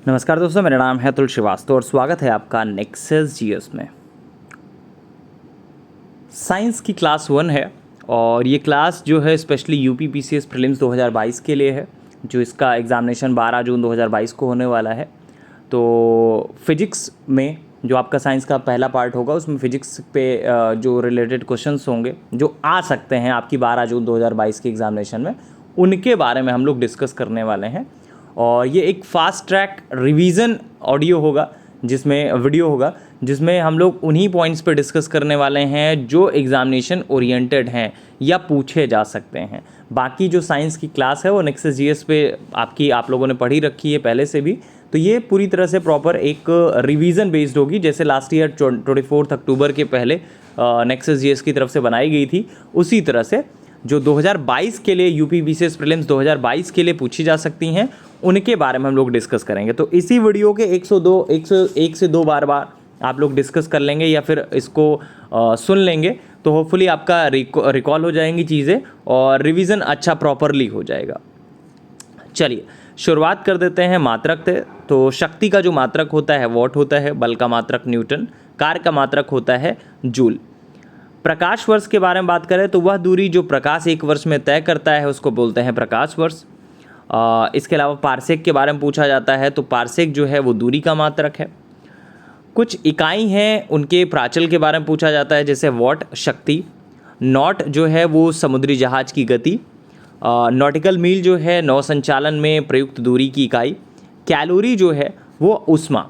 नमस्कार दोस्तों, मेरा नाम है अतुल श्रीवास्तव और स्वागत है आपका नेक्सस जीएस में। साइंस की क्लास 1 है और ये क्लास जो है स्पेशली यूपी पीसीएस प्रीलिम्स 2022 के लिए है, जो इसका एग्ज़ामिनेशन 12 जून 2022 को होने वाला है। तो फिजिक्स में जो आपका साइंस का पहला पार्ट होगा उसमें फिजिक्स पे जो रिलेटेड क्वेश्चंस होंगे जो आ सकते हैं आपकी 12 जून 2022 के एग्ज़ामिनेशन में, उनके बारे में हम लोग डिस्कस करने वाले हैं। और ये एक फास्ट ट्रैक रिवीजन ऑडियो होगा, जिसमें वीडियो होगा, जिसमें हम लोग उन्हीं पॉइंट्स पे डिस्कस करने वाले हैं जो एग्जामिनेशन ओरिएंटेड हैं या पूछे जा सकते हैं। बाकी जो साइंस की क्लास है वो नेक्सस जीएस पे आप लोगों ने पढ़ी रखी है पहले से भी, तो ये पूरी तरह से प्रॉपर एक रिवीजन बेस्ड होगी। जैसे लास्ट ईयर 24 अक्टूबर के पहले नेक्सस जीएस की तरफ से बनाई गई थी, उसी तरह से जो 2022 के लिए यूपी पीसीएस प्रीलिम्स 2022 के लिए पूछी जा सकती हैं, उनके बारे में हम लोग डिस्कस करेंगे। तो इसी वीडियो के 101 से 2 बार आप लोग डिस्कस कर लेंगे या फिर इसको सुन लेंगे, तो होपफुली आपका रिकॉल हो जाएंगी चीज़ें और रिवीजन अच्छा प्रॉपरली हो जाएगा। चलिए शुरुआत कर देते हैं मात्रक से। तो शक्ति का जो मात्रक होता है वॉट होता है, बल का मात्रक न्यूटन, कार्य का मात्रक होता है जूल। प्रकाश वर्ष के बारे में बात करें तो वह दूरी जो प्रकाश एक वर्ष में तय करता है उसको बोलते हैं प्रकाश वर्ष। इसके अलावा पारसेक के बारे में पूछा जाता है, तो पारसेक जो है वो दूरी का मात्रक है। कुछ इकाई हैं उनके प्राचल के बारे में पूछा जाता है, जैसे वॉट शक्ति, नॉट जो है वो समुद्री जहाज की गति, नॉटिकल मील जो है नौ संचालन में प्रयुक्त दूरी की इकाई, कैलोरी जो है वो ऊष्मा।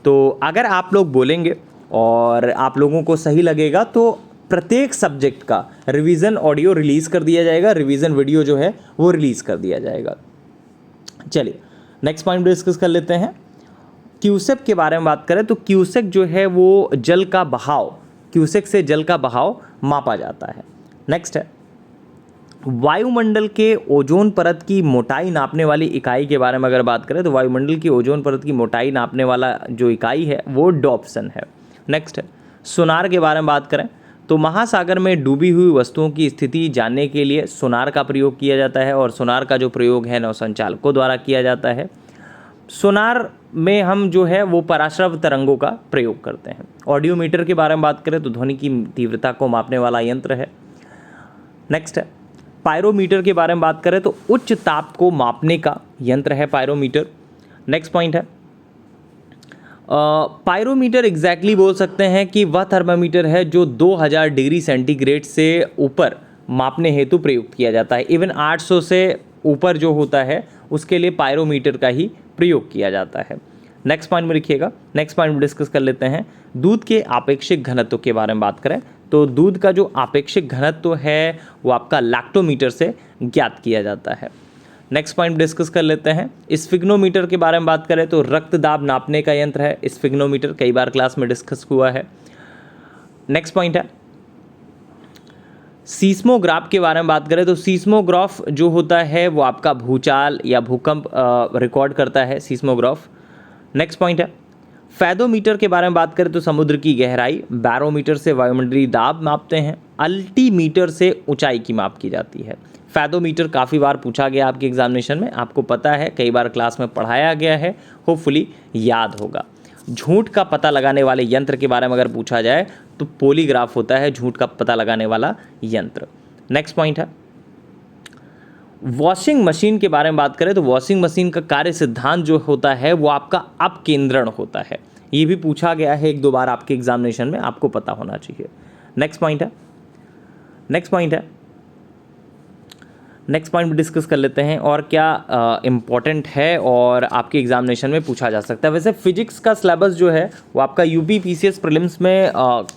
तो अगर आप लोग बोलेंगे और आप लोगों को सही लगेगा तो प्रत्येक सब्जेक्ट का रिवीजन ऑडियो रिलीज़ कर दिया जाएगा, रिवीजन वीडियो जो है वो रिलीज़ कर दिया जाएगा। चलिए नेक्स्ट पॉइंट डिस्कस कर लेते हैं। क्यूसेक के बारे में बात करें तो क्यूसेक जो है वो जल का बहाव, क्यूसेक से जल का बहाव मापा जाता है। नेक्स्ट है वायुमंडल के ओजोन परत की मोटाई नापने वाली इकाई के बारे में अगर बात करें तो वायुमंडल की ओजोन परत की मोटाई नापने वाला जो इकाई है वो डॉप्सन है। नेक्स्ट है सोनार के बारे में बात करें तो महासागर में डूबी हुई वस्तुओं की स्थिति जानने के लिए सोनार का प्रयोग किया जाता है और सोनार का जो प्रयोग है नौसंचालकों द्वारा किया जाता है। सोनार में हम जो है वो पराश्रव तरंगों का प्रयोग करते हैं। ऑडियोमीटर के बारे में बात करें तो ध्वनि की तीव्रता को मापने वाला यंत्र है। नेक्स्ट है पायरोमीटर के बारे में बात करें तो उच्च ताप को मापने का यंत्र है पायरोमीटर। नेक्स्ट पॉइंट है पायरोमीटर एग्जैक्टली बोल सकते हैं कि वह थर्मामीटर है जो 2000 डिग्री सेंटीग्रेड से ऊपर मापने हेतु प्रयुक्त किया जाता है। इवन 800 से ऊपर जो होता है उसके लिए पायरोमीटर का ही प्रयोग किया जाता है। नेक्स्ट पॉइंट में लिखिएगा। नेक्स्ट पॉइंट में डिस्कस कर लेते हैं दूध के आपेक्षिक घनत्व के बारे में बात करें तो दूध का जो आपेक्षिक घनत्व है वो आपका लैक्टोमीटर से ज्ञात किया जाता है। नेक्स्ट पॉइंट डिस्कस कर लेते हैं स्फिग्नोमीटर के बारे में बात करें तो रक्त दाब नापने का यंत्र है स्फिग्नोमीटर, कई बार क्लास में डिस्कस हुआ है। नेक्स्ट पॉइंट है सीस्मोग्राफ के बारे में बात करें तो सीस्मोग्राफ जो होता है वो आपका भूचाल या भूकंप रिकॉर्ड करता है सीस्मोग्राफ। नेक्स्ट पॉइंट है फैदोमीटर के बारे में बात करें तो समुद्र की गहराई, बैरोमीटर से वायुमंडलीय दाब मापते हैं, अल्टीमीटर से ऊंचाई की माप की जाती है। फैदोमीटर काफ़ी बार पूछा गया आपके एग्जामिनेशन में, आपको पता है कई बार क्लास में पढ़ाया गया है, होपफुली याद होगा। झूठ का पता लगाने वाले यंत्र के बारे में अगर पूछा जाए तो पॉलीग्राफ होता है झूठ का पता लगाने वाला यंत्र। नेक्स्ट पॉइंट है वॉशिंग मशीन के बारे में बात करें तो वॉशिंग मशीन का कार्य सिद्धांत जो होता है वो आपका अपकेंद्रण होता है। ये भी पूछा गया है 1-2 बार आपके एग्जामिनेशन में, आपको पता होना चाहिए। नेक्स्ट पॉइंट है डिस्कस कर लेते हैं और क्या इम्पॉर्टेंट है और आपके एग्जामिनेशन में पूछा जा सकता है। वैसे फिजिक्स का सिलेबस जो है वो आपका यूपी पीसीएस प्रीलिम्स में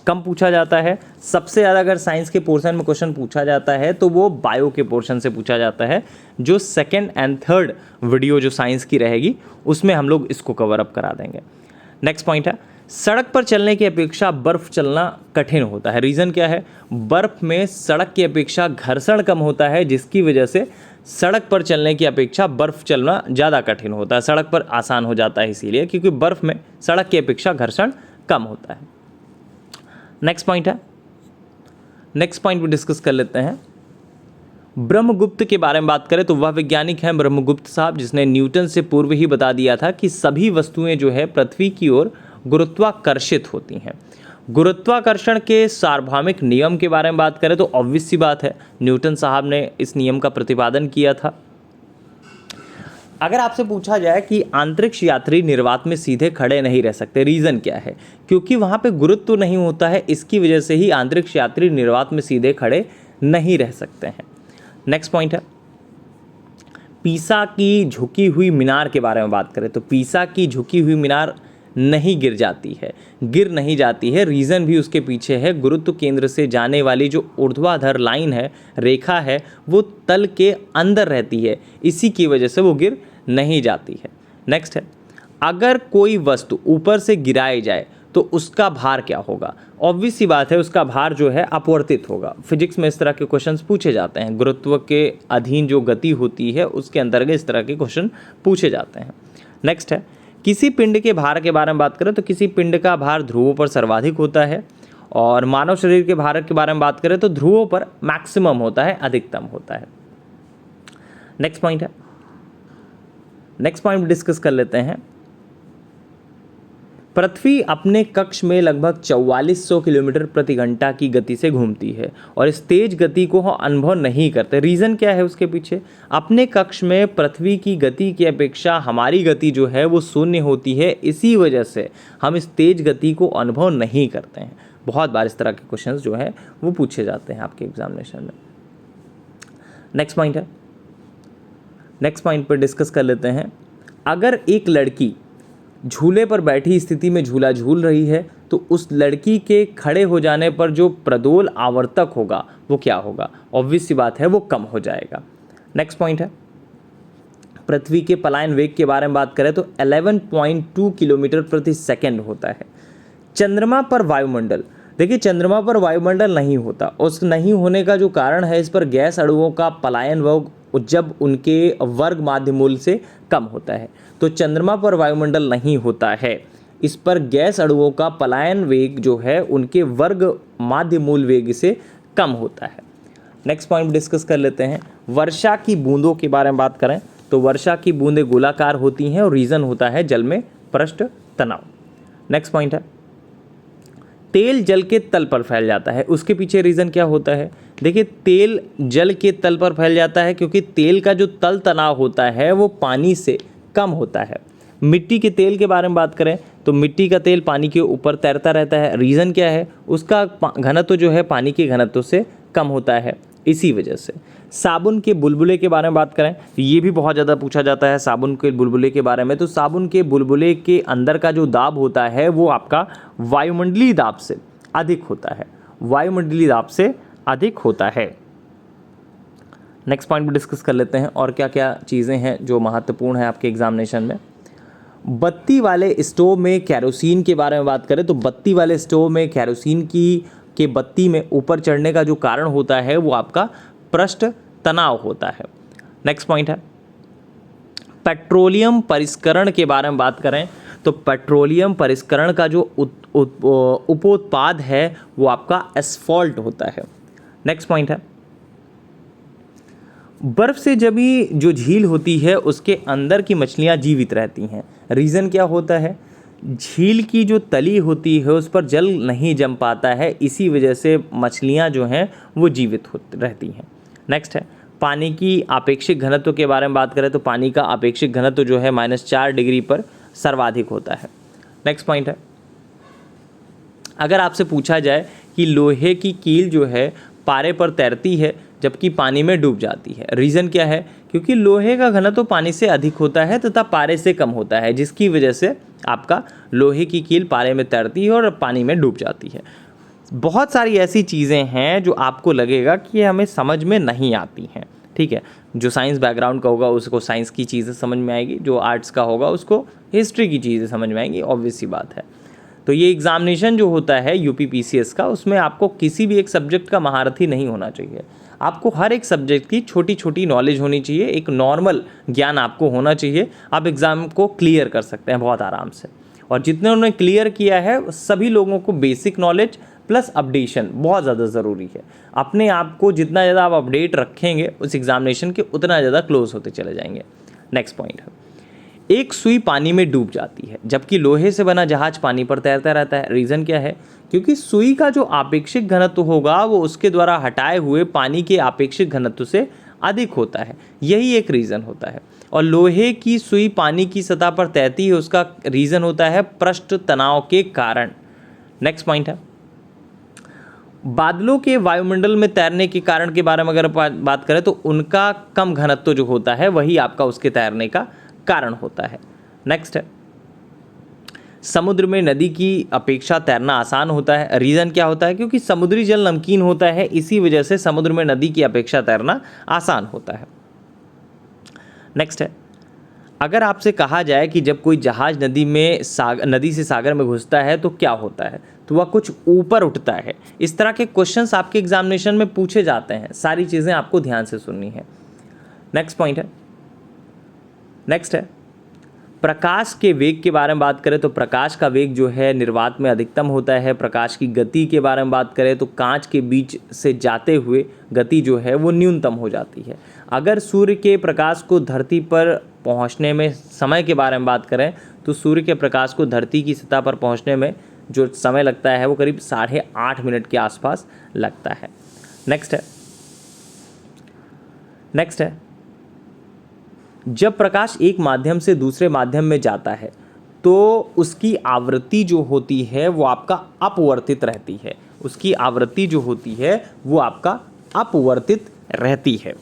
कम पूछा जाता है। सबसे ज़्यादा अगर साइंस के पोर्शन में क्वेश्चन पूछा जाता है तो वो बायो के पोर्शन से पूछा जाता है। जो सेकेंड एंड थर्ड वीडियो जो साइंस की रहेगी उसमें हम लोग इसको कवर अप करा देंगे। नेक्स्ट पॉइंट है सड़क पर चलने की अपेक्षा बर्फ़ चलना कठिन होता है। रीज़न क्या है? बर्फ़ में सड़क की अपेक्षा घर्षण कम होता है, जिसकी वजह से सड़क पर चलने की अपेक्षा बर्फ़ चलना ज़्यादा कठिन होता है। सड़क पर आसान हो जाता है इसीलिए क्योंकि बर्फ़ में सड़क की अपेक्षा घर्षण कम होता है। नेक्स्ट पॉइंट भी डिस्कस कर लेते हैं ब्रह्मगुप्त के बारे में बात करें तो वह वैज्ञानिक हैं ब्रह्मगुप्त साहब, जिसने न्यूटन से पूर्व ही बता दिया था कि सभी वस्तुएं जो है पृथ्वी की ओर गुरुत्वाकर्षित होती हैं। गुरुत्वाकर्षण के सार्वभौमिक नियम के बारे में बात करें तो ऑब्वियस सी बात है, न्यूटन साहब ने इस नियम का प्रतिपादन किया था। अगर आपसे पूछा जाए कि अंतरिक्ष यात्री निर्वात में सीधे खड़े नहीं रह सकते, रीज़न क्या है? क्योंकि वहाँ पे गुरुत्व नहीं होता है, इसकी वजह से ही अंतरिक्ष यात्री निर्वात में सीधे खड़े नहीं रह सकते हैं। नेक्स्ट पॉइंट है पीसा की झुकी हुई मीनार के बारे में बात करें तो पीसा की झुकी हुई मीनार नहीं गिर नहीं जाती है। रीज़न भी उसके पीछे है, गुरुत्व केंद्र से जाने वाली जो ऊर्ध्वाधर लाइन है, रेखा है, वो तल के अंदर रहती है, इसी की वजह से वो गिर नहीं जाती है। नेक्स्ट है अगर कोई वस्तु ऊपर से गिराई जाए तो उसका भार क्या होगा? ऑब्वियस सी बात है, उसका भार जो है अपवर्तित होगा। फिजिक्स में इस तरह के क्वेश्चंस पूछे जाते हैं, गुरुत्व के अधीन जो गति होती है उसके अंतर्गत इस तरह के क्वेश्चन पूछे जाते हैं। नेक्स्ट है किसी पिंड के भार के बारे में बात करें तो किसी पिंड का भार ध्रुवों पर सर्वाधिक होता है, और मानव शरीर के भार के बारे में बात करें तो ध्रुवों पर मैक्सिमम होता है, अधिकतम होता है। नेक्स्ट पॉइंट डिस्कस कर लेते हैं। पृथ्वी अपने कक्ष में लगभग 4400 किलोमीटर प्रति घंटा की गति से घूमती है और इस तेज गति को हम अनुभव नहीं करते। रीज़न क्या है उसके पीछे? अपने कक्ष में पृथ्वी की गति की अपेक्षा हमारी गति जो है वो शून्य होती है, इसी वजह से हम इस तेज गति को अनुभव नहीं करते हैं। बहुत बार इस तरह के क्वेश्चंस जो है वो पूछे जाते हैं आपके एग्जामिनेशन में। नेक्स्ट पॉइंट पर डिस्कस कर लेते हैं। अगर एक लड़की झूले पर बैठी स्थिति में झूला झूल रही है तो उस लड़की के खड़े हो जाने पर जो प्रदोल आवर्तक होगा वो क्या होगा? ऑब्वियस सी बात है, वो कम हो जाएगा। नेक्स्ट पॉइंट है पृथ्वी के पलायन वेग के बारे में बात करें तो 11.2 किलोमीटर प्रति सेकंड होता है। चंद्रमा पर वायुमंडल, देखिए चंद्रमा पर वायुमंडल नहीं होता, उस नहीं होने का जो कारण है इस पर गैस अणुओं का पलायन वेग जब उनके वर्ग माध्य मूल से कम होता है। तो चंद्रमा पर वायुमंडल नहीं होता है, इस पर गैस अणुओं का पलायन वेग जो है उनके वर्ग माध्य मूल वेग से कम होता है। नेक्स्ट पॉइंट डिस्कस कर लेते हैं। वर्षा की बूंदों के बारे में बात करें तो वर्षा की बूंदें गोलाकार होती हैं और रीज़न होता है जल में पृष्ठ तनाव। नेक्स्ट पॉइंट है तेल जल के तल पर फैल जाता है, उसके पीछे रीज़न क्या होता है? देखिए तेल जल के तल पर फैल जाता है क्योंकि तेल का जो तल तनाव होता है वो पानी से कम होता है। मिट्टी के तेल के बारे में बात करें तो मिट्टी का तेल पानी के ऊपर तैरता रहता है, रीज़न क्या है? उसका घनत्व जो है पानी के घनत्व से कम होता है, इसी वजह से। साबुन के बुलबुले के बारे में बात करें, ये भी बहुत ज़्यादा पूछा जाता है साबुन के बुलबुले के बारे में। तो साबुन के बुलबुले के अंदर का जो दाब होता है वो आपका वायुमंडलीय दाब से अधिक होता है, वायुमंडलीय दाब से अधिक होता है। नेक्स्ट पॉइंट भी डिस्कस कर लेते हैं और क्या क्या चीज़ें हैं जो महत्वपूर्ण है आपके एग्जामिनेशन में। बत्ती वाले स्टोव में कैरोसिन के बारे में बात करें तो बत्ती वाले स्टोव में कैरोसिन के बत्ती में ऊपर चढ़ने का जो कारण होता है वो आपका पृष्ठ तनाव होता है। नेक्स्ट पॉइंट है पेट्रोलियम परिष्करण के बारे में बात करें तो पेट्रोलियम परिष्करण का जो उपोत्पाद है वो आपका एस्फॉल्ट होता है। नेक्स्ट पॉइंट है बर्फ से जमी जो झील होती है उसके अंदर की मछलियां जीवित रहती हैं, रीज़न क्या होता है? झील की जो तली होती है उस पर जल नहीं जम पाता है, इसी वजह से मछलियां जो हैं वो जीवित रहती हैं। नेक्स्ट है पानी की आपेक्षिक घनत्व के बारे में बात करें तो पानी का आपेक्षिक घनत्व जो है -4 डिग्री पर सर्वाधिक होता है। नेक्स्ट पॉइंट है अगर आपसे पूछा जाए कि लोहे की कील जो है पारे पर तैरती है जबकि पानी में डूब जाती है, रीज़न क्या है? क्योंकि लोहे का घनत्व पानी से अधिक होता है तथा पारे से कम होता है, जिसकी वजह से आपका लोहे की कील पारे में तैरती है और पानी में डूब जाती है। बहुत सारी ऐसी चीज़ें हैं जो आपको लगेगा कि हमें समझ में नहीं आती हैं, ठीक है। जो साइंस बैकग्राउंड का होगा उसको साइंस की चीज़ें समझ में आएगी, जो आर्ट्स का होगा उसको हिस्ट्री की चीज़ें समझ में आएंगी, ऑब्वियस सी बात है। तो ये एग्जामिनेशन जो होता है यूपीपीसीएस का, उसमें आपको किसी भी एक सब्जेक्ट का महारथी नहीं होना चाहिए, आपको हर एक सब्जेक्ट की छोटी छोटी नॉलेज होनी चाहिए, एक नॉर्मल ज्ञान आपको होना चाहिए, आप एग्ज़ाम को क्लियर कर सकते हैं बहुत आराम से। और जितने उन्होंने क्लियर किया है सभी लोगों को बेसिक नॉलेज प्लस अपडेशन बहुत ज़्यादा ज़रूरी है। अपने आप को जितना ज़्यादा आप अपडेट रखेंगे उस एग्जामिनेशन के उतना ज़्यादा क्लोज होते चले जाएंगे। नेक्स्ट पॉइंट है, एक सुई पानी में डूब जाती है जबकि लोहे से बना जहाज पानी पर तैरता रहता है। रीज़न क्या है? क्योंकि सुई का जो आपेक्षिक घनत्व होगा वो उसके द्वारा हटाए हुए पानी के आपेक्षिक घनत्व से अधिक होता है, यही एक रीज़न होता है। और लोहे की सुई पानी की सतह पर तैरती है, उसका रीज़न होता है पृष्ठ तनाव के कारण। नेक्स्ट पॉइंट है, बादलों के वायुमंडल में तैरने के कारण के बारे में अगर बात करें तो उनका कम घनत्व जो होता है वही आपका उसके तैरने का कारण होता है। नेक्स्ट है, समुद्र में नदी की अपेक्षा तैरना आसान होता है। रीज़न क्या होता है? क्योंकि समुद्री जल नमकीन होता है, इसी वजह से समुद्र में नदी की अपेक्षा तैरना आसान होता है। नेक्स्ट है, अगर आपसे कहा जाए कि जब कोई जहाज नदी से सागर में घुसता है तो क्या होता है, तो वह कुछ ऊपर उठता है। इस तरह के क्वेश्चंस आपके एग्जामिनेशन में पूछे जाते हैं, सारी चीज़ें आपको ध्यान से सुननी है। नेक्स्ट पॉइंट है, नेक्स्ट है, प्रकाश के वेग के बारे में बात करें तो प्रकाश का वेग जो है निर्वात में अधिकतम होता है। प्रकाश की गति के बारे में बात करें तो कांच के बीच से जाते हुए गति जो है वो न्यूनतम हो जाती है। अगर सूर्य के प्रकाश को धरती पर पहुंचने में समय के बारे में बात करें तो सूर्य के प्रकाश को धरती की सतह पर पहुंचने में जो समय लगता है वो करीब 8.5 मिनट के आसपास लगता है। नेक्स्ट है, जब प्रकाश एक माध्यम से दूसरे माध्यम में जाता है तो उसकी आवृत्ति जो होती है वो आपका अपवर्तित रहती है। उसकी आवृत्ति जो होती है वो आपका अपवर्तित रहती है।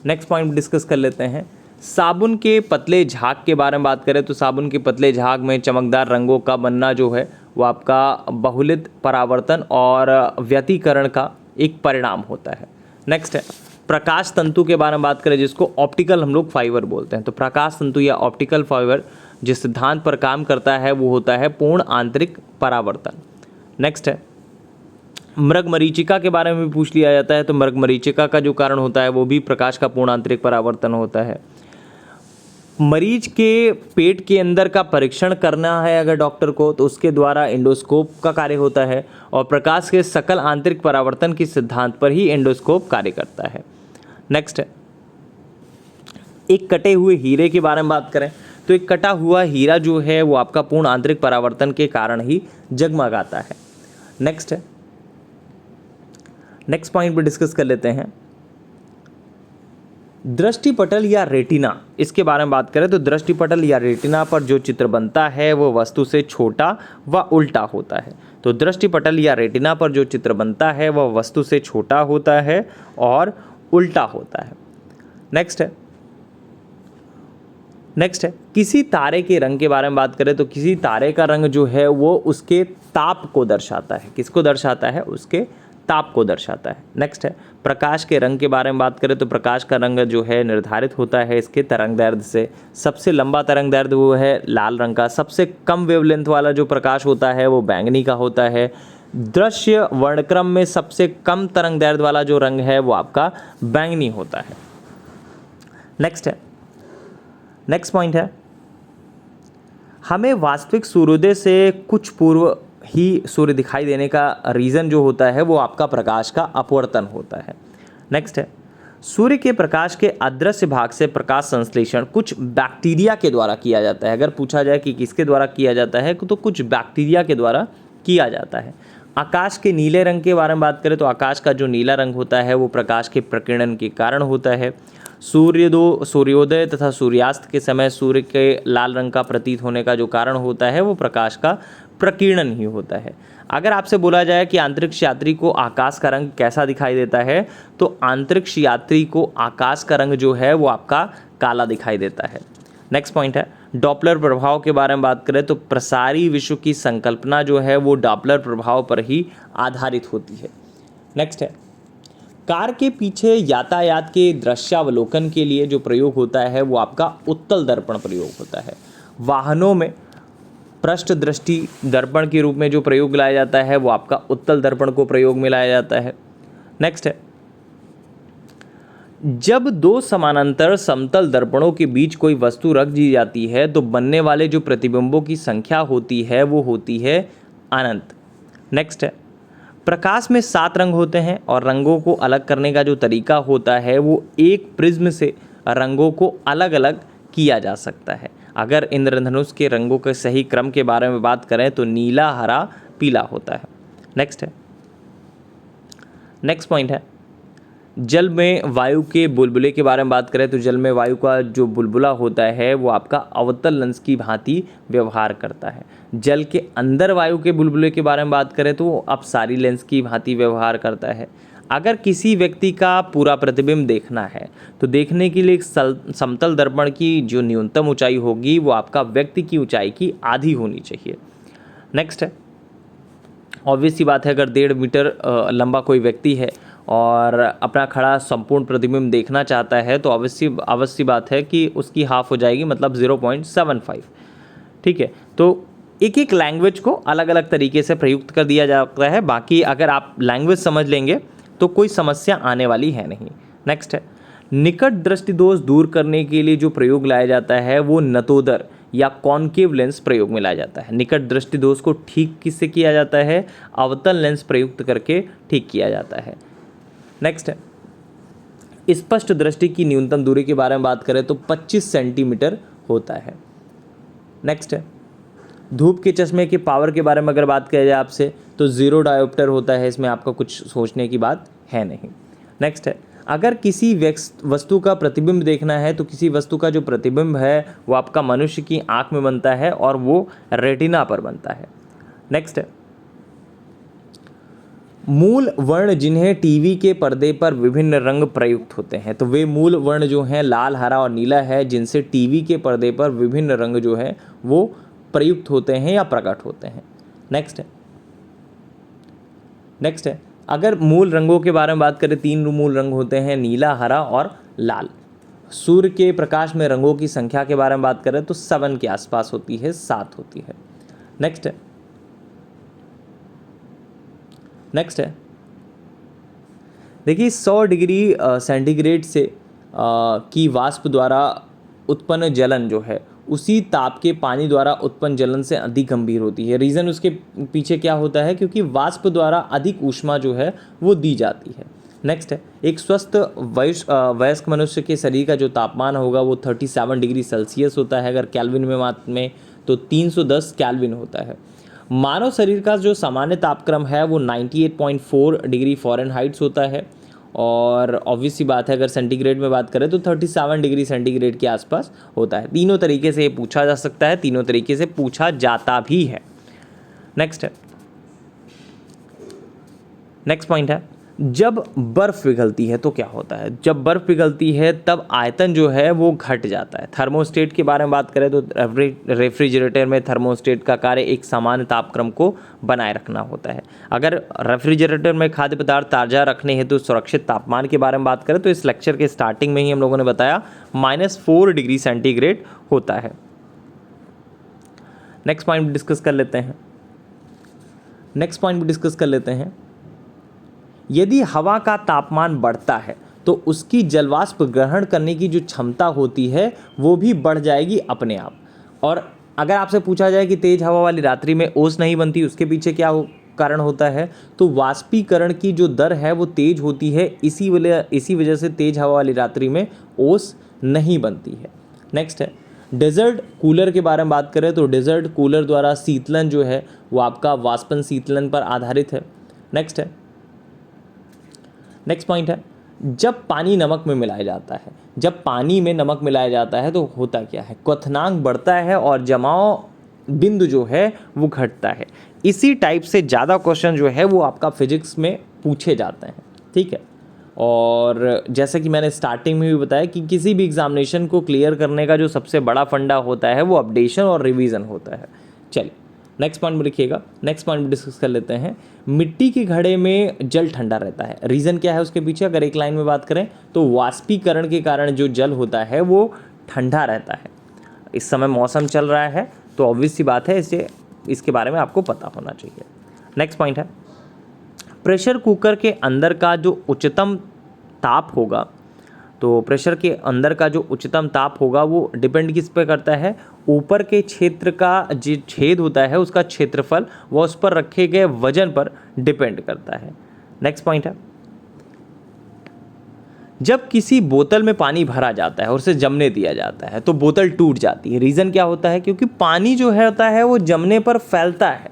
नेक्स्ट पॉइंट डिस्कस कर लेते हैं, साबुन के पतले झाग के बारे में बात करें तो साबुन के पतले झाग में चमकदार रंगों का बनना जो है वो आपका बहुलित परावर्तन और व्यतिकरण का एक परिणाम होता है। नेक्स्ट है, प्रकाश तंतु के बारे में बात करें जिसको ऑप्टिकल हम लोग फाइबर बोलते हैं, तो प्रकाश तंतु या ऑप्टिकल फाइबर जिस सिद्धांत पर काम करता है वो होता है पूर्ण आंतरिक परावर्तन। नेक्स्ट है, मृगमरीचिका के बारे में भी पूछ लिया जाता है, तो मृगमरीचिका का जो कारण होता है वो भी प्रकाश का पूर्ण आंतरिक परावर्तन होता है। मरीज के पेट के अंदर का परीक्षण करना है अगर डॉक्टर को तो उसके द्वारा एंडोस्कोप का कार्य होता है और प्रकाश के सकल आंतरिक परावर्तन के सिद्धांत पर ही एंडोस्कोप कार्य करता है। नेक्स्ट है, एक कटे हुए हीरे के बारे में बात करें तो एक कटा हुआ हीरा जो है वो आपका पूर्ण आंतरिक परावर्तन के कारण ही जगमगाता है। नेक्स्ट है, नेक्स्ट पॉइंट पर डिस्कस कर लेते हैं, दृष्टिपटल या रेटिना, इसके बारे में बात करें तो दृष्टिपटल या रेटिना पर जो चित्र बनता है वो वस्तु से छोटा व उल्टा होता है। तो दृष्टिपटल या रेटिना पर जो चित्र बनता है वह वस्तु से छोटा होता है और उल्टा होता है। नेक्स्ट है, किसी तारे के रंग के बारे में बात करें तो किसी तारे का रंग जो है वो उसके ताप को दर्शाता है। किसको दर्शाता है? उसके ताप को दर्शाता है। नेक्स्ट है, प्रकाश के रंग के बारे में बात करें तो प्रकाश का रंग जो है निर्धारित होता है इसके तरंगदैर्ध्य से। सबसे लंबा तरंगदैर्ध्य वो है लाल रंग का, सबसे कम वेवलेंथ वाला जो प्रकाश होता है वो बैंगनी का होता है। दृश्य वर्णक्रम में सबसे कम तरंगदैर्ध्य वाला जो रंग है वो आपका बैंगनी होता है। नेक्स्ट पॉइंट है, हमें वास्तविक सूर्योदय से कुछ पूर्व ही सूर्य दिखाई देने का रीज़न जो होता है वो आपका प्रकाश का अपवर्तन होता है। नेक्स्ट है, सूर्य के प्रकाश के अदृश्य भाग से प्रकाश संश्लेषण कुछ बैक्टीरिया के द्वारा किया जाता है। अगर पूछा जाए कि किसके द्वारा किया जाता है तो कुछ बैक्टीरिया के द्वारा किया जाता है। आकाश के नीले रंग के बारे में बात करें तो आकाश का जो नीला रंग होता है वो प्रकाश के प्रकीर्णन के कारण होता है। सूर्योदय तथा सूर्यास्त के समय सूर्य के लाल रंग का प्रतीत होने का जो कारण होता है वो प्रकाश का प्रकीर्णन ही होता है। अगर आपसे बोला जाए कि अंतरिक्ष यात्री को आकाश का रंग कैसा दिखाई देता है तो अंतरिक्ष यात्री को आकाश का रंग जो है वो आपका काला दिखाई देता है। नेक्स्ट पॉइंट है, डॉपलर प्रभाव के बारे में बात करें तो प्रसारी विश्व की संकल्पना जो है वो डॉपलर प्रभाव पर ही आधारित होती है। नेक्स्ट है, कार के पीछे यातायात के दृश्यावलोकन के लिए जो प्रयोग होता है वो आपका उत्तल दर्पण प्रयोग होता है। वाहनों में पृष्ठ दृष्टि दर्पण के रूप में जो प्रयोग लाया जाता है वो आपका उत्तल दर्पण को प्रयोग में लाया जाता है। नेक्स्ट है, जब दो समानांतर समतल दर्पणों के बीच कोई वस्तु रख दी जाती है तो बनने वाले जो प्रतिबिंबों की संख्या होती है वो होती है अनंत। नेक्स्ट है, प्रकाश में 7 रंग होते हैं और रंगों को अलग करने का जो तरीका होता है वो एक प्रिज्म से रंगों को अलग अलग किया जा सकता है। अगर इंद्रधनुष के रंगों के सही क्रम के बारे में बात करें तो नीला, हरा, पीला होता है। नेक्स्ट है, नेक्स्ट पॉइंट है, जल में वायु के बुलबुले के बारे में बात करें तो जल में वायु का जो बुलबुला होता है वो आपका अवतल लेंस की भांति व्यवहार करता है। जल के अंदर वायु के बुलबुले के बारे में बात करें तो वो अपसारी लेंस की भांति व्यवहार करता है। अगर किसी व्यक्ति का पूरा प्रतिबिंब देखना है तो देखने के लिए एक समतल दर्पण की जो न्यूनतम ऊंचाई होगी वो आपका व्यक्ति की ऊंचाई की आधी होनी चाहिए। नेक्स्ट है, ऑब्वियस सी बात है, अगर 1.5 मीटर लंबा कोई व्यक्ति है और अपना खड़ा संपूर्ण प्रतिबिंब देखना चाहता है तो अवश्य बात है कि उसकी हाफ हो जाएगी, मतलब 0.75। ठीक है, तो एक एक लैंग्वेज को अलग अलग तरीके से प्रयुक्त कर दिया जाता है। बाकी अगर आप लैंग्वेज समझ लेंगे तो कोई समस्या आने वाली है नहीं। नेक्स्ट है, निकट दृष्टि दोष दूर करने के लिए जो प्रयोग लाया जाता है वो नतोदर या कॉनकेव लेंस प्रयोग में लाया जाता है। निकट दृष्टि दोष को ठीक किससे किया जाता है? अवतल लेंस प्रयुक्त करके ठीक किया जाता है। नेक्स्ट है, स्पष्ट दृष्टि की न्यूनतम दूरी के बारे में बात करें तो 25 सेंटीमीटर होता है। नेक्स्ट है, धूप के चश्मे के पावर के बारे में अगर बात किया जाए आपसे तो 0 डायोप्टर होता है, इसमें आपका कुछ सोचने की बात है नहीं। नेक्स्ट है, अगर किसी वस्तु का प्रतिबिंब देखना है तो किसी वस्तु का जो प्रतिबिंब है वो आपका मनुष्य की आंख में बनता है और वो रेटिना पर बनता है। नेक्स्ट है, मूल वर्ण जिन्हें टीवी के पर्दे पर विभिन्न रंग प्रयुक्त होते हैं, तो वे मूल वर्ण जो हैं लाल, हरा और नीला है, जिनसे टीवी के पर्दे पर विभिन्न रंग जो है वो प्रयुक्त होते हैं या प्रकट होते हैं। नेक्स्ट है, नेक्स्ट है, अगर मूल रंगों के बारे में बात करें 3 मूल रंग होते हैं, नीला, हरा और लाल। सूर्य के प्रकाश में रंगों की संख्या के बारे में बात करें तो 7 के आसपास होती है, 7 होती है। नेक्स्ट है, नेक्स्ट है, देखिए 100 डिग्री सेंटीग्रेड से की वाष्प द्वारा उत्पन्न जलन जो है उसी ताप के पानी द्वारा उत्पन्न जलन से अधिक गंभीर होती है। रीज़न उसके पीछे क्या होता है? क्योंकि वाष्प द्वारा अधिक ऊष्मा जो है वो दी जाती है। नेक्स्ट है, एक स्वस्थ वयस्क मनुष्य के शरीर का जो तापमान होगा वो 37 डिग्री सेल्सियस होता है, अगर कैल्विन में तो 310 कैल्विन होता है। मानव शरीर का जो सामान्य तापक्रम है वो 98.4 डिग्री फ़ारेनहाइट होता है और ऑब्वियस सी बात है अगर सेंटीग्रेड में बात करें तो 37 डिग्री सेंटीग्रेड के आसपास होता है। तीनों तरीके से ये पूछा जा सकता है, तीनों तरीके से पूछा जाता भी है। नेक्स्ट है, नेक्स्ट पॉइंट है, जब बर्फ़ पिघलती है तो क्या होता है? जब बर्फ़ पिघलती है तब आयतन जो है वो घट जाता है। थर्मोस्टेट के बारे में बात करें तो रेफ्रिजरेटर में थर्मोस्टेट का कार्य एक सामान्य तापक्रम को बनाए रखना होता है। अगर रेफ्रिजरेटर में खाद्य पदार्थ ताज़ा रखने हेतु सुरक्षित तापमान के बारे में बात करें तो इस लेक्चर के स्टार्टिंग में ही हम लोगों ने बताया -4 डिग्री सेंटीग्रेड होता है। नेक्स्ट पॉइंट डिस्कस कर लेते हैं, यदि हवा का तापमान बढ़ता है तो उसकी जलवाष्प ग्रहण करने की जो क्षमता होती है वो भी बढ़ जाएगी अपने आप। और अगर आपसे पूछा जाए कि तेज हवा वाली रात्रि में ओस नहीं बनती, उसके पीछे क्या कारण होता है? तो वाष्पीकरण की जो दर है वो तेज होती है, इसी वजह से तेज हवा वाली रात्रि में ओस नहीं बनती है। नेक्स्ट है, डेजर्ट कूलर के बारे में बात करें तो डेजर्ट कूलर द्वारा शीतलन जो है वो आपका वाष्पन शीतलन पर आधारित है। नेक्स्ट है, नेक्स्ट पॉइंट है, जब पानी नमक में मिलाया जाता है, जब पानी में नमक मिलाया जाता है तो होता क्या है? क्वथनांक बढ़ता है और जमाव बिंदु जो है वो घटता है। इसी टाइप से ज़्यादा क्वेश्चन जो है वो आपका फिजिक्स में पूछे जाते हैं। ठीक है, और जैसे कि मैंने स्टार्टिंग में भी बताया कि किसी भी एग्जामिनेशन को क्लियर करने का जो सबसे बड़ा फंडा होता है वो अपडेशन और रिवीजन होता है। चलिए नेक्स्ट पॉइंट में लिखिएगा, नेक्स्ट पॉइंट में डिस्कस कर लेते हैं। मिट्टी के घड़े में जल ठंडा रहता है, रीज़न क्या है उसके पीछे? अगर एक लाइन में बात करें तो वाष्पीकरण के कारण जो जल होता है वो ठंडा रहता है। इस समय मौसम चल रहा है तो ऑब्वियस सी बात है इसके बारे में आपको पता होना चाहिए। नेक्स्ट पॉइंट है, प्रेशर कुकर के अंदर का जो उच्चतम ताप होगा तो प्रेशर के अंदर का जो उच्चतम ताप होगा वो डिपेंड किस पे करता है, ऊपर के क्षेत्र का जो छेद होता है उसका क्षेत्रफल व उस पर रखे गए वजन पर डिपेंड करता है। नेक्स्ट पॉइंट है, जब किसी बोतल में पानी भरा जाता है और उसे जमने दिया जाता है तो बोतल टूट जाती है। रीज़न क्या होता है, क्योंकि पानी जो है होता है वो जमने पर फैलता है।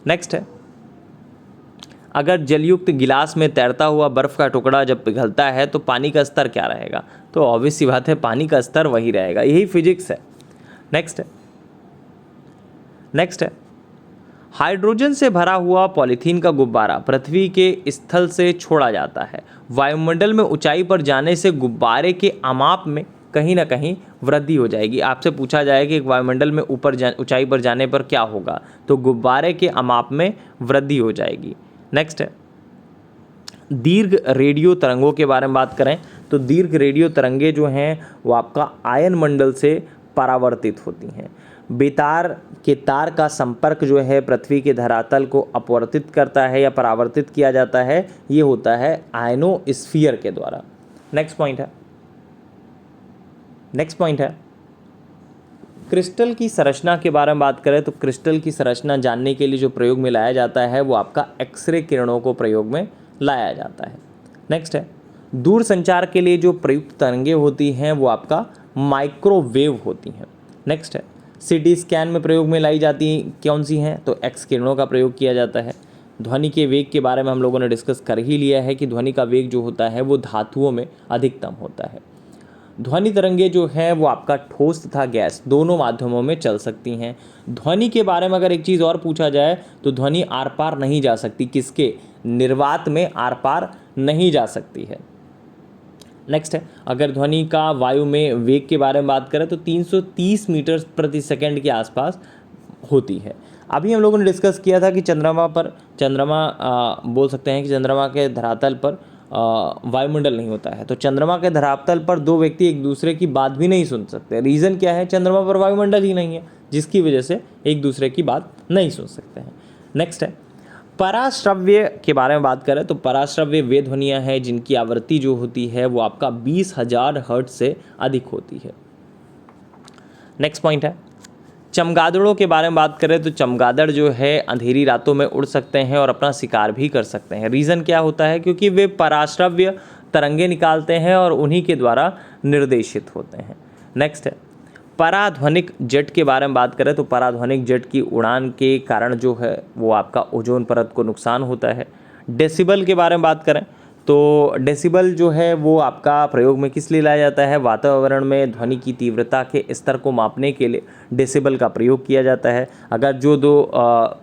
नेक्स्ट है, अगर जलयुक्त गिलास में तैरता हुआ बर्फ़ का टुकड़ा जब पिघलता है तो पानी का स्तर क्या रहेगा, तो ऑब्वियस सी बात है पानी का स्तर वही रहेगा, यही फिजिक्स है। नेक्स्ट है, हाइड्रोजन से भरा हुआ पॉलीथीन का गुब्बारा पृथ्वी के स्थल से छोड़ा जाता है। वायुमंडल में ऊंचाई पर जाने से गुब्बारे के अमाप में कहीं ना कहीं वृद्धि हो जाएगी। आपसे पूछा जाए कि वायुमंडल में ऊंचाई पर जाने पर क्या होगा, तो गुब्बारे के अमाप में वृद्धि हो जाएगी। नेक्स्ट है, दीर्घ रेडियो तरंगों के बारे में बात करें तो दीर्घ रेडियो तरंगे जो हैं वो आपका आयन मंडल से परावर्तित होती हैं। बेतार के तार का संपर्क जो है पृथ्वी के धरातल को अपवर्तित करता है या परावर्तित किया जाता है, ये होता है आयनोस्फीयर के द्वारा। नेक्स्ट पॉइंट है, क्रिस्टल की संरचना के बारे में बात करें तो क्रिस्टल की संरचना जानने के लिए जो प्रयोग में लाया जाता है वो आपका एक्सरे किरणों को प्रयोग में लाया जाता है। नेक्स्ट है, दूर संचार के लिए जो प्रयुक्त तरंगे होती हैं वो आपका माइक्रोवेव होती हैं। नेक्स्ट है, सीटी स्कैन में प्रयोग में लाई जाती कौन सी हैं, तो एक्स किरणों का प्रयोग किया जाता है। ध्वनि के वेग के बारे में हम लोगों ने डिस्कस कर ही लिया है कि ध्वनि का वेग जो होता है वो धातुओं में अधिकतम होता है। ध्वनि तरंगे जो है वो आपका ठोस तथा गैस दोनों माध्यमों में चल सकती हैं। ध्वनि के बारे में अगर एक चीज़ और पूछा जाए तो ध्वनि आर पार नहीं जा सकती, किसके, निर्वात में आर पार नहीं जा सकती है। नेक्स्ट है, अगर ध्वनि का वायु में वेग के बारे में बात करें तो 330 मीटर प्रति सेकंड के आसपास होती है। अभी हम लोगों ने डिस्कस किया था कि बोल सकते हैं कि चंद्रमा के धरातल पर वायुमंडल नहीं होता है, तो चंद्रमा के धरातल पर दो व्यक्ति एक दूसरे की बात भी नहीं सुन सकते। रीज़न क्या है, चंद्रमा पर वायुमंडल ही नहीं है, जिसकी वजह से एक दूसरे की बात नहीं सुन सकते हैं। नेक्स्ट है, पराश्रव्य के बारे में बात करें तो पराश्रव्य वे ध्वनियाँ हैं जिनकी आवृत्ति जो होती है वो आपका 20,000 हर्ट्ज से अधिक होती है। नेक्स्ट पॉइंट है, चमगादड़ों के बारे में बात करें तो चमगादड़ जो है अंधेरी रातों में उड़ सकते हैं और अपना शिकार भी कर सकते हैं। रीज़न क्या होता है, क्योंकि वे पराश्रव्य तरंगे निकालते हैं और उन्हीं के द्वारा निर्देशित होते हैं। नेक्स्ट है, पराध्वनिक जेट के बारे में बात करें तो पराध्वनिक जेट की उड़ान के कारण जो है वो आपका ओजोन परत को नुकसान होता है। डेसिबल के बारे में बात करें तो डेसिबल जो है वो आपका प्रयोग में किस लिए लाया जाता है, वातावरण में ध्वनि की तीव्रता के स्तर को मापने के लिए डेसिबल का प्रयोग किया जाता है। अगर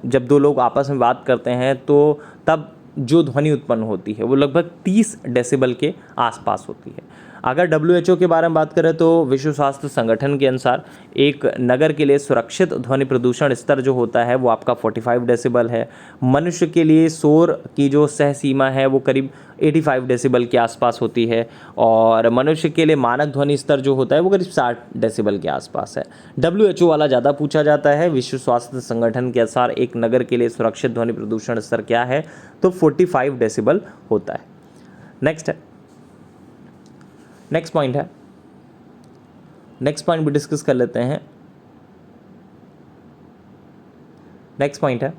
जब दो लोग आपस में बात करते हैं तो तब जो ध्वनि उत्पन्न होती है वो लगभग 30 डेसिबल के आसपास होती है। अगर WHO के बारे में बात करें तो विश्व स्वास्थ्य संगठन के अनुसार एक नगर के लिए सुरक्षित ध्वनि प्रदूषण स्तर जो होता है वो आपका 45 डेसिबल है। मनुष्य के लिए शोर की जो सह सीमा है वो करीब 85 डेसिबल के आसपास होती है और मनुष्य के लिए मानक ध्वनि स्तर जो होता है वो करीब 60 डेसिबल के आसपास है। WHO वाला ज़्यादा पूछा जाता है। विश्व स्वास्थ्य संगठन के अनुसार एक नगर के लिए सुरक्षित ध्वनि प्रदूषण स्तर क्या है, तो 45 डेसिबल होता है। नेक्स्ट पॉइंट भी डिस्कस कर लेते हैं। नेक्स्ट पॉइंट है,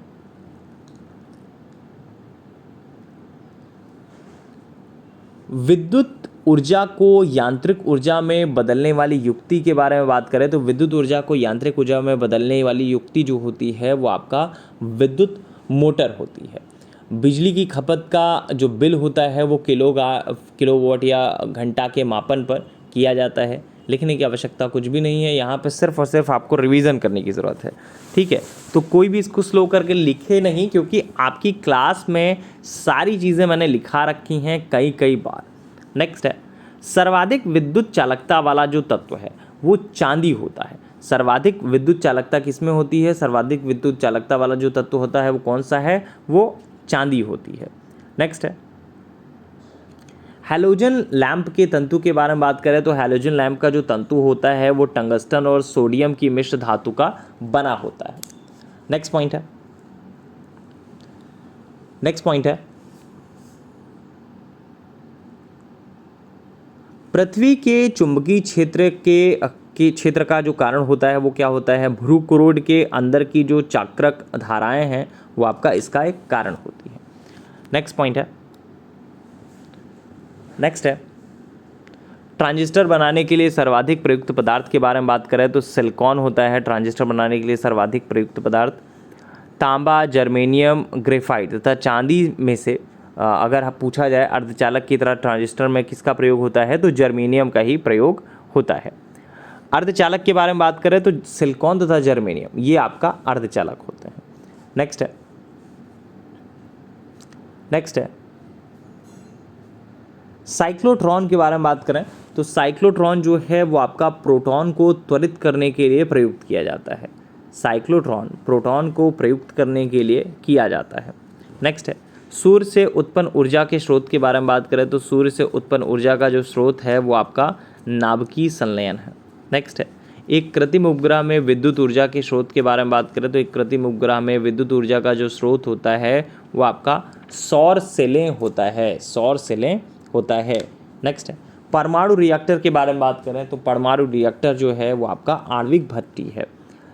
विद्युत ऊर्जा को यांत्रिक ऊर्जा में बदलने वाली युक्ति के बारे में बात करें तो विद्युत ऊर्जा को यांत्रिक ऊर्जा में बदलने वाली युक्ति जो होती है वो आपका विद्युत मोटर होती है। बिजली की खपत का जो बिल होता है वो किलोवाट या घंटा के मापन पर किया जाता है। लिखने की आवश्यकता कुछ भी नहीं है, यहाँ पे सिर्फ और सिर्फ आपको रिवीजन करने की ज़रूरत है। ठीक है, तो कोई भी इसको स्लो करके लिखे नहीं, क्योंकि आपकी क्लास में सारी चीज़ें मैंने लिखा रखी हैं कई बार। नेक्स्ट है, सर्वाधिक विद्युत चालकता वाला जो तत्व है वो चांदी होता है। सर्वाधिक विद्युत चालकता किसमें होती है, सर्वाधिक विद्युत चालकता वाला जो तत्व होता है वो कौन सा है, वो चांदी होती है। नेक्स्ट है, हैलोजन लैंप के तंतु के बारे में बात करें तो हैलोजन लैंप का जो तंतु होता है वो टंगस्टन और सोडियम की मिश्र धातु का बना होता है। नेक्स्ट पॉइंट है, पृथ्वी के चुंबकीय क्षेत्र के क्षेत्र का जो कारण होता है वो क्या होता है? भ्रूकुरोड के अंदर की जो चाक्राक धाराएं हैं वो आपका इसका एक कारण होती है। नेक्स्ट पॉइंट है, नेक्स्ट है ट्रांजिस्टर बनाने के लिए सर्वाधिक प्रयुक्त पदार्थ के बारे में बात करें तो सिलिकॉन होता है ट्रांजिस्टर बनाने के लिए सर्वाधिक प्रयुक्त पदार्थ। तांबा, जर्मेनियम, ग्रेफाइट तथा चांदी में से अगर पूछा जाए अर्धचालक की तरह ट्रांजिस्टर में किसका प्रयोग होता है तो जर्मेनियम का ही प्रयोग होता है। अर्धचालक के बारे में बात करें तो सिलिकॉन तथा जर्मेनियम ये आपका अर्धचालक होते हैं। नेक्स्ट है, नेक्स्ट है साइक्लोट्रॉन के बारे में बात करें तो साइक्लोट्रॉन जो है वो आपका प्रोटॉन को त्वरित करने के लिए प्रयुक्त किया जाता है। साइक्लोट्रॉन प्रोटॉन को प्रयुक्त करने के लिए किया जाता है। नेक्स्ट है सूर्य से उत्पन्न ऊर्जा के स्रोत के बारे में बात करें तो सूर्य से उत्पन्न ऊर्जा का जो स्रोत है वो आपका नाभिकीय संलयन है। नेक्स्ट है एक कृत्रिम उपग्रह में विद्युत ऊर्जा के स्रोत के बारे में बात करें तो एक कृत्रिम उपग्रह में विद्युत ऊर्जा का जो स्रोत होता है वो आपका सौर सेलें होता है, सौर सेलें होता है। नेक्स्ट है परमाणु रिएक्टर के बारे में बात करें तो परमाणु रिएक्टर जो है वो आपका आणविक भट्टी है।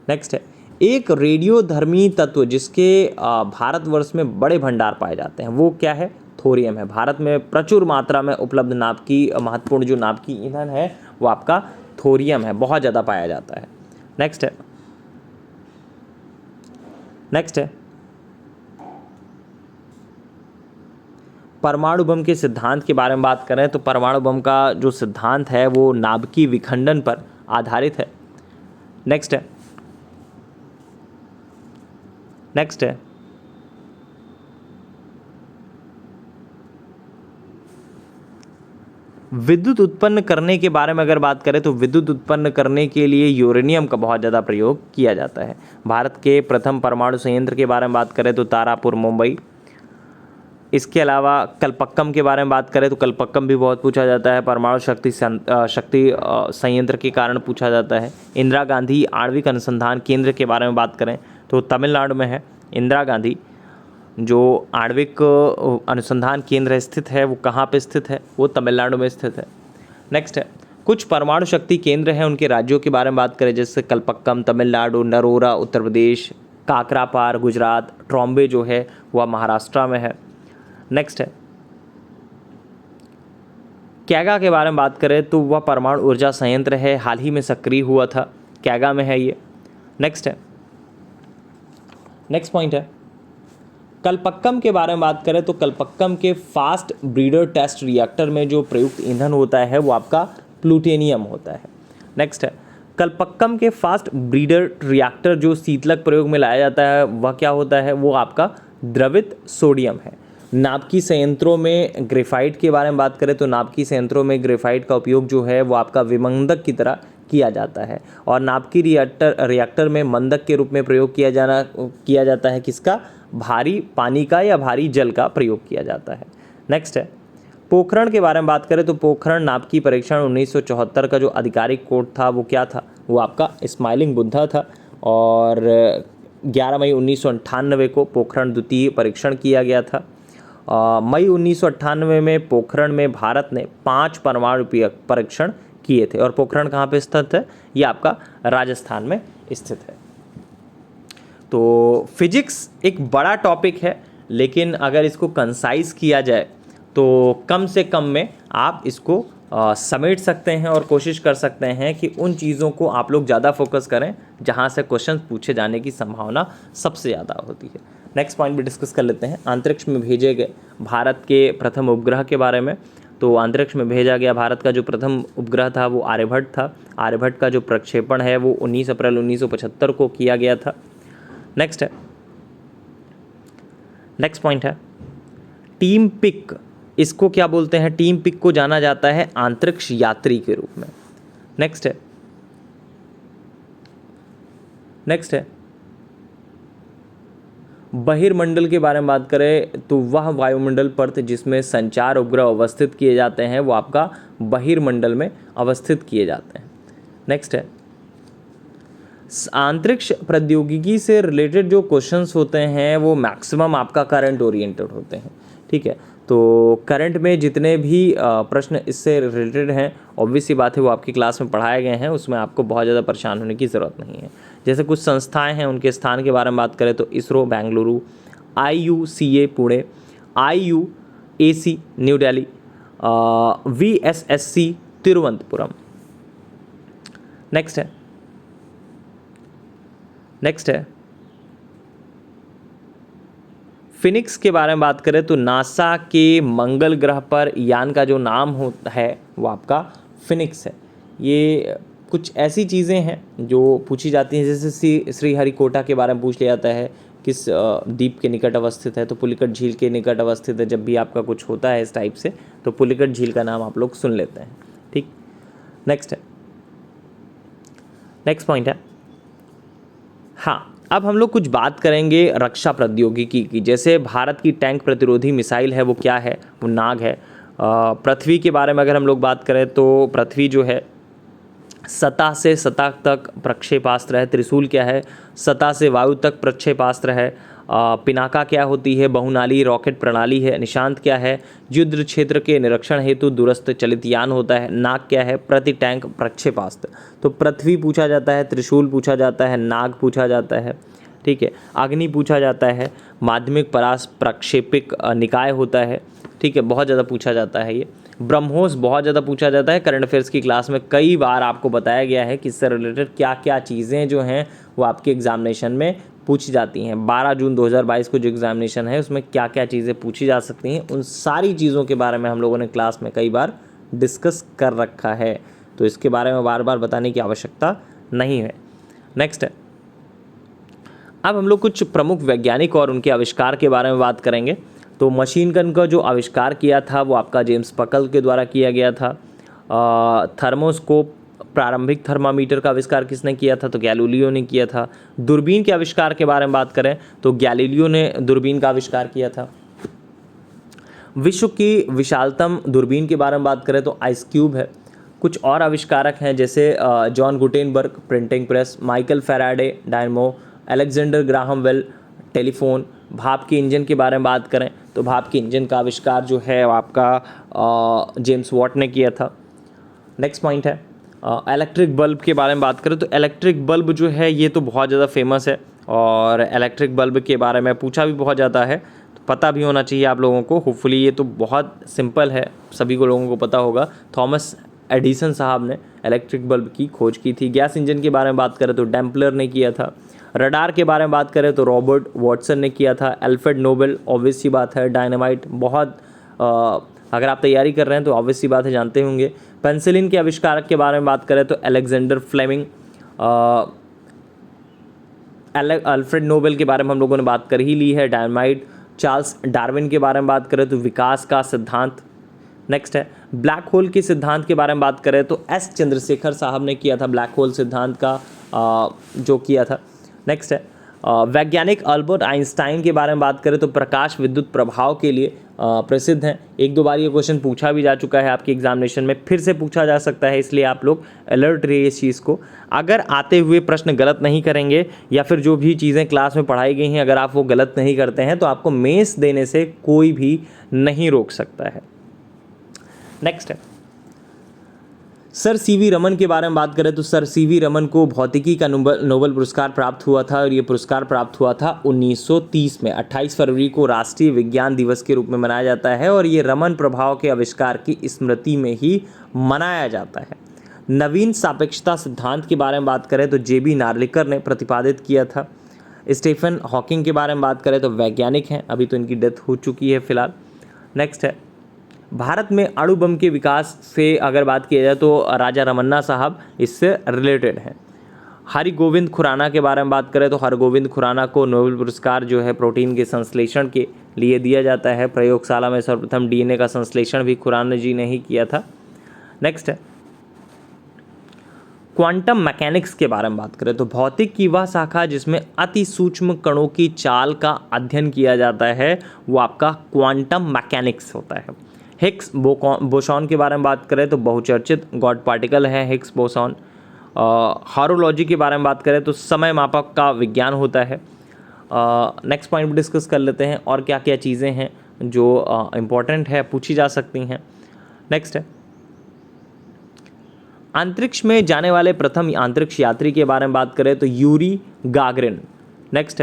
नेक्स्ट है एक रेडियोधर्मी तत्व जिसके भारतवर्ष में बड़े भंडार पाए जाते हैं वो क्या है? थोरियम है। भारत में प्रचुर मात्रा में उपलब्ध नाभिकीय महत्वपूर्ण जो नाभिकीय ईंधन है वो आपका थोरियम है, बहुत ज़्यादा पाया जाता है। नेक्स्ट है, नेक्स्ट है परमाणु बम के सिद्धांत के बारे में बात करें तो परमाणु बम का जो सिद्धांत है वो नाभिकीय विखंडन पर आधारित है। नेक्स्ट है, नेक्स्ट है विद्युत उत्पन्न करने के बारे में अगर बात करें तो विद्युत उत्पन्न करने के लिए यूरेनियम का बहुत ज़्यादा प्रयोग किया जाता है। भारत के प्रथम परमाणु संयंत्र के बारे में बात करें तो तारापुर, मुंबई। इसके अलावा कलपक्कम के बारे में बात करें तो कलपक्कम भी बहुत पूछा जाता है, परमाणु शक्ति संयंत्र के कारण पूछा जाता है। इंदिरा गांधी आणविक अनुसंधान केंद्र के बारे में बात करें तो तमिलनाडु में है। इंदिरा गांधी जो आणविक अनुसंधान केंद्र स्थित है वो कहाँ पे स्थित है? वो तमिलनाडु में स्थित है। नेक्स्ट है कुछ परमाणु शक्ति केंद्र हैं उनके राज्यों के बारे में बात करें जैसे कलपक्कम तमिलनाडु, नरोरा उत्तर प्रदेश, काकरापार गुजरात, ट्रॉम्बे जो है वह महाराष्ट्र में है। नेक्स्ट है कैगा के बारे में बात करें तो वह परमाणु ऊर्जा संयंत्र है, हाल ही में सक्रिय हुआ था, कैगा में है ये। नेक्स्ट है, नेक्स्ट पॉइंट है कलपक्कम के बारे में बात करें तो कलपक्कम के फास्ट ब्रीडर टेस्ट रिएक्टर में जो प्रयुक्त ईंधन होता है वो आपका प्लूटोनियम होता है। नेक्स्ट है कलपक्कम के फास्ट ब्रीडर रिएक्टर जो शीतलक प्रयोग में लाया जाता है वह क्या होता है? वो आपका द्रवित सोडियम है। नाभिकीय संयंत्रों में ग्रेफाइट के बारे में बात करें तो नाभिकीय संयंत्रों में ग्रेफाइट का उपयोग जो है वो आपका विमंदक की तरह किया जाता है और नाभिकीय रिएक्टर में मंदक के रूप में प्रयोग किया जाता है किसका? भारी पानी का या भारी जल का प्रयोग किया जाता है। नेक्स्ट है पोखरण के बारे में बात करें तो पोखरण नाभिकीय परीक्षण 1974 का जो आधिकारिक कोड था वो क्या था? वो आपका स्माइलिंग बुद्धा था और 11 मई 1998 को पोखरण द्वितीय परीक्षण किया गया था। मई 1998 में पोखरण में भारत ने 5 परमाणु परीक्षण किए थे और पोखरण कहाँ पे स्थित है? ये आपका राजस्थान में स्थित है। तो फिजिक्स एक बड़ा टॉपिक है लेकिन अगर इसको कंसाइज किया जाए तो कम से कम में आप इसको समेट सकते हैं और कोशिश कर सकते हैं कि उन चीज़ों को आप लोग ज़्यादा फोकस करें जहां से क्वेश्चन पूछे जाने की संभावना सबसे ज़्यादा होती है। नेक्स्ट पॉइंट भी डिस्कस कर लेते हैं अंतरिक्ष में भेजे गए भारत के प्रथम उपग्रह के बारे में। तो अंतरिक्ष में भेजा गया भारत का जो प्रथम उपग्रह था वो आर्यभट्ट था। आर्यभट्ट का जो प्रक्षेपण है वो 19 अप्रैल 1975 को किया गया था। नेक्स्ट है, नेक्स्ट पॉइंट है टीम पिक। इसको क्या बोलते हैं? टीम पिक को जाना जाता है अंतरिक्ष यात्री के रूप में। नेक्स्ट है, नेक्स्ट है बहिर्मंडल के बारे में बात करें तो वह वायुमंडल परत जिसमें संचार उपग्रह अवस्थित किए जाते हैं वो आपका बहिर्मंडल में अवस्थित किए जाते हैं। नेक्स्ट है अंतरिक्ष प्रौद्योगिकी से रिलेटेड जो क्वेश्चंस होते हैं वो मैक्सिमम आपका करंट ओरिएंटेड होते हैं। ठीक है, तो करंट में जितने भी प्रश्न इससे रिलेटेड हैं, ऑब्वियस सी बात है वो आपकी क्लास में पढ़ाए गए हैं, उसमें आपको बहुत ज़्यादा परेशान होने की ज़रूरत नहीं है। जैसे कुछ संस्थाएं हैं, उनके स्थान के बारे में बात करें तो ISRO Bengaluru, IUCA Pune, IUAC new Delhi, VSSC Thiruvananthapuram. Next है फिनिक्स के बारे में बात करें तो नासा के मंगल ग्रह पर यान का जो नाम होता है वो आपका फिनिक्स है। ये कुछ ऐसी चीज़ें हैं जो पूछी जाती हैं, जैसे श्रीहरिकोटा के बारे में पूछ लिया जाता है, किस द्वीप के निकट अवस्थित है, तो पुलिकट झील के निकट अवस्थित है। जब भी आपका कुछ होता है इस टाइप से तो पुलिकट झील का नाम आप लोग सुन लेते हैं। ठीक, नेक्स्ट पॉइंट है, हाँ, अब हम लोग कुछ बात करेंगे रक्षा प्रौद्योगिकी की। जैसे भारत की टैंक प्रतिरोधी मिसाइल है वो क्या है, वो नाग है। पृथ्वी के बारे में अगर हम लोग बात करें तो पृथ्वी जो है सतह से सतह तक प्रक्षेपास्त्र है। त्रिशूल क्या है, सतह से वायु तक प्रक्षेपास्त्र है। पिनाका क्या होती है, बहुनाली रॉकेट प्रणाली है। निशांत क्या है, युद्ध क्षेत्र के निरीक्षण हेतु दूरस्थ चलित यान होता है। नाग क्या है, प्रति टैंक प्रक्षेपास्त्र। तो पृथ्वी पूछा जाता है, त्रिशूल पूछा जाता है, नाग पूछा जाता है, ठीक है, अग्नि पूछा जाता है, माध्यमिक परास प्रक्षेपिक निकाय होता है, ठीक है, बहुत ज़्यादा पूछा जाता है। ये ब्रह्मोस बहुत ज़्यादा पूछा जाता है। करंट अफेयर्स की क्लास में कई बार आपको बताया गया है कि इससे रिलेटेड क्या क्या चीज़ें जो हैं वो आपके एग्जामिनेशन में पूछी जाती हैं। 12 जून 2022 को जो एग्जामिनेशन है उसमें क्या क्या चीज़ें पूछी जा सकती हैं, उन सारी चीज़ों के बारे में हम लोगों ने क्लास में कई बार डिस्कस कर रखा है, तो इसके बारे में बार बार बताने की आवश्यकता नहीं है। नेक्स्ट है, अब हम लोग कुछ प्रमुख वैज्ञानिक और उनके आविष्कार के बारे में बात करेंगे। तो मशीन गन का जो आविष्कार किया था वो आपका जेम्स पकल के द्वारा किया गया था। थर्मोस्कोप, प्रारंभिक थर्मामीटर का आविष्कार किसने किया था, तो गैलीलियो ने किया था। दूरबीन के आविष्कार के बारे में बात करें तो गैलीलियो ने दूरबीन का आविष्कार किया था। विश्व की विशालतम दूरबीन के बारे में बात करें तो आइस क्यूब है। कुछ और आविष्कारक हैं जैसे John Gutenberg, printing press, Michael Faraday, dynamo, Alexander Graham Bell, telephone. भाप के इंजन के बारे में बात करें तो भाप के इंजन का आविष्कार जो है आपका जेम्स वॉट ने किया था। नेक्स्ट पॉइंट है, इलेक्ट्रिक बल्ब के बारे में बात करें तो इलेक्ट्रिक बल्ब जो है ये तो बहुत ज़्यादा फेमस है और इलेक्ट्रिक बल्ब के बारे में पूछा भी बहुत ज़्यादा है, तो पता भी होना चाहिए आप लोगों को। होपफुली ये तो बहुत सिंपल है, सभी को लोगों को पता होगा। थॉमस एडिसन साहब ने इलेक्ट्रिक बल्ब की खोज की थी। गैस इंजन के बारे में बात करें तो डेम्पलर ने किया था। रडार के बारे में बात करें तो रॉबर्ट वॉटसन ने किया था। अल्फ्रेड नोबेल, ऑब्वियस सी बात है। डायनामाइट बहुत अगर आप तैयारी कर रहे हैं तो ऑब्वियस सी बात है, जानते होंगे। पेंसिलिन के आविष्कारक के बारे में बात करें तो अलेक्जेंडर फ्लेमिंग। अल्फ्रेड नोबेल के बारे में हम लोगों ने बात कर ही ली है, डायनामाइट। चार्ल्स डार्विन के बारे में बात करें तो विकास का सिद्धांत। नेक्स्ट है, ब्लैक होल के सिद्धांत के बारे में बात करें तो एस चंद्रशेखर साहब ने किया था ब्लैक होल सिद्धांत का जो किया था। नेक्स्ट है, वैज्ञानिक अल्बर्ट आइंस्टाइन के बारे में बात करें तो प्रकाश विद्युत प्रभाव के लिए प्रसिद्ध हैं। एक दो बार ये क्वेश्चन पूछा भी जा चुका है आपके एग्जामिनेशन में, फिर से पूछा जा सकता है, इसलिए आप लोग अलर्ट रहिए इस चीज़ को। अगर आते हुए प्रश्न गलत नहीं करेंगे या फिर जो भी चीज़ें क्लास में पढ़ाई गई हैं अगर आप वो गलत नहीं करते हैं तो आपको मेंस देने से कोई भी नहीं रोक सकता है। नेक्स्ट है, सर सीवी रमन के बारे में बात करें तो सर सीवी रमन को भौतिकी का नोबेल पुरस्कार प्राप्त हुआ था और ये पुरस्कार प्राप्त हुआ था 1930 में। 28 फरवरी को राष्ट्रीय विज्ञान दिवस के रूप में मनाया जाता है और ये रमन प्रभाव के आविष्कार की स्मृति में ही मनाया जाता है। नवीन सापेक्षता सिद्धांत के बारे में बात करें तो जेबी नार्लिकर ने प्रतिपादित किया था। स्टीफन हॉकिंग के बारे में बात करें तो वैज्ञानिक हैं, अभी तो इनकी डेथ हो चुकी है फिलहाल। नेक्स्ट है, भारत में अणु बम के विकास से अगर बात की जाए तो राजा रमन्ना साहब इससे रिलेटेड हैं। हरिगोविंद खुराना के बारे में बात करें तो हरगोविंद खुराना को नोबेल पुरस्कार जो है प्रोटीन के संश्लेषण के लिए दिया जाता है। प्रयोगशाला में सर्वप्रथम डीएनए का संश्लेषण भी खुराना जी ने ही किया था। नेक्स्ट है, क्वांटम मैकेनिक्स के बारे में बात करें तो भौतिक की वह शाखा जिसमें अति सूक्ष्म कणों की चाल का अध्ययन किया जाता है वो आपका क्वांटम मैकेनिक्स होता है। हिग्स बोसॉन के बारे में बात करें तो बहुचर्चित गॉड पार्टिकल है हिग्स बोसॉन। हॉरोलॉजी के बारे में बात करें तो समय मापक का विज्ञान होता है। नेक्स्ट पॉइंट डिस्कस कर लेते हैं और क्या क्या चीज़ें हैं जो इम्पोर्टेंट है, पूछी जा सकती हैं। नेक्स्ट है, अंतरिक्ष में जाने वाले प्रथम अंतरिक्ष यात्री के बारे में बात करें तो यूरी गागरिन। नेक्स्ट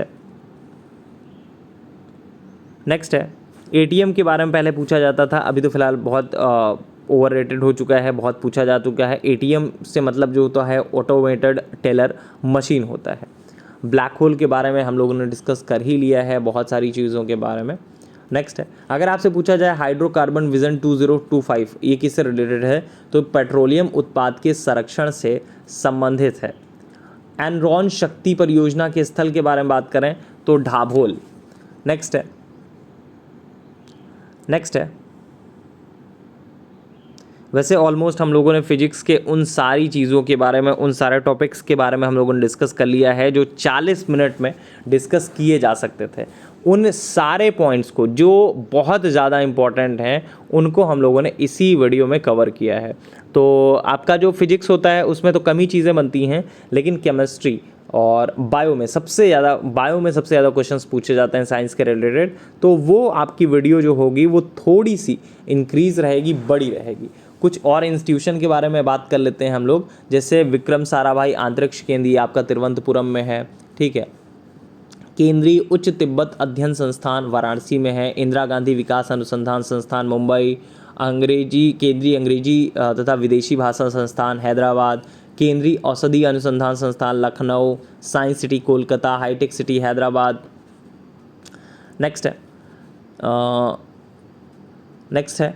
है, एटीएम के बारे में पहले पूछा जाता था, अभी तो फिलहाल बहुत ओवररेटेड हो चुका है, बहुत पूछा जा चुका है। एटीएम से मतलब जो होता है ऑटोमेटेड टेलर मशीन होता है। ब्लैक होल के बारे में हम लोगों ने डिस्कस कर ही लिया है, बहुत सारी चीज़ों के बारे में। नेक्स्ट है, अगर आपसे पूछा जाए हाइड्रोकार्बन विजन 2025 ये किससे रिलेटेड है, तो पेट्रोलियम उत्पाद के संरक्षण से संबंधित है। एनरॉन शक्ति परियोजना के स्थल के बारे में बात करें तो ढाबोल। नेक्स्ट है, वैसे ऑलमोस्ट हम लोगों ने फिजिक्स के उन सारी चीज़ों के बारे में, उन सारे टॉपिक्स के बारे में हम लोगों ने डिस्कस कर लिया है जो 40 मिनट में डिस्कस किए जा सकते थे। उन सारे पॉइंट्स को जो बहुत ज़्यादा इम्पॉर्टेंट हैं उनको हम लोगों ने इसी वीडियो में कवर किया है। तो आपका जो फिजिक्स होता है उसमें तो कम ही चीज़ें बनती हैं, लेकिन केमिस्ट्री और बायो में सबसे ज़्यादा क्वेश्चंस पूछे जाते हैं साइंस के रिलेटेड। तो वो आपकी वीडियो जो होगी वो थोड़ी सी इंक्रीज़ रहेगी, बड़ी रहेगी। कुछ और इंस्टीट्यूशन के बारे में बात कर लेते हैं हम लोग, जैसे विक्रम साराभाई अंतरिक्ष केंद्र आपका तिरुवनंतपुरम में है, ठीक है। केंद्रीय उच्च तिब्बत अध्ययन संस्थान वाराणसी में है। इंदिरा गांधी विकास अनुसंधान संस्थान मुंबई। केंद्रीय अंग्रेजी तथा विदेशी भाषा संस्थान हैदराबाद। केंद्रीय औषधि अनुसंधान संस्थान Lucknow. Science city Kolkata. Hitech city Hyderabad. Next है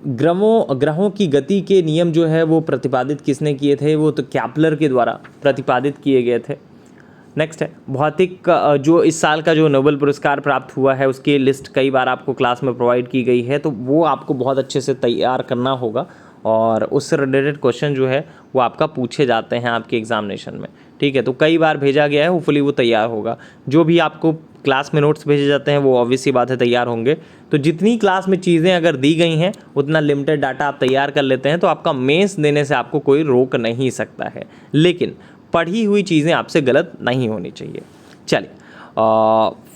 ग्रहों की गति के नियम जो है वो प्रतिपादित किसने किए थे, वो तो कैप्लर के द्वारा प्रतिपादित किए गए थे। नेक्स्ट है भौतिक जो इस साल का जो नोबेल पुरस्कार प्राप्त हुआ है उसकी लिस्ट कई बार आपको क्लास में प्रोवाइड की गई है, तो वो आपको बहुत अच्छे से तैयार करना होगा और उससे रिलेटेड क्वेश्चन जो है वो आपका पूछे जाते हैं आपके एग्जामिनेशन में, ठीक है। तो कई बार भेजा गया है, होपफुली वो तैयार होगा। जो भी आपको क्लास में नोट्स भेजे जाते हैं वो ऑब्वियस सी बात है तैयार होंगे। तो जितनी क्लास में चीज़ें अगर दी गई हैं उतना लिमिटेड डाटा आप तैयार कर लेते हैं तो आपका मेंस देने से आपको कोई रोक नहीं सकता है, लेकिन पढ़ी हुई चीज़ें आपसे गलत नहीं होनी चाहिए। चलिए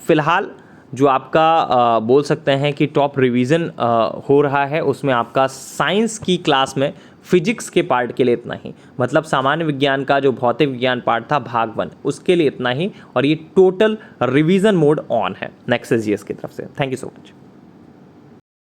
फ़िलहाल जो आपका बोल सकते हैं कि टॉप रिवीजन हो रहा है उसमें आपका साइंस की क्लास में फिजिक्स के पार्ट के लिए इतना ही, मतलब सामान्य विज्ञान का जो भौतिक विज्ञान पार्ट था भाग 1 उसके लिए इतना ही, और ये टोटल रिवीजन मोड ऑन है नेक्स्ट जीएस की तरफ से। Thank you so much.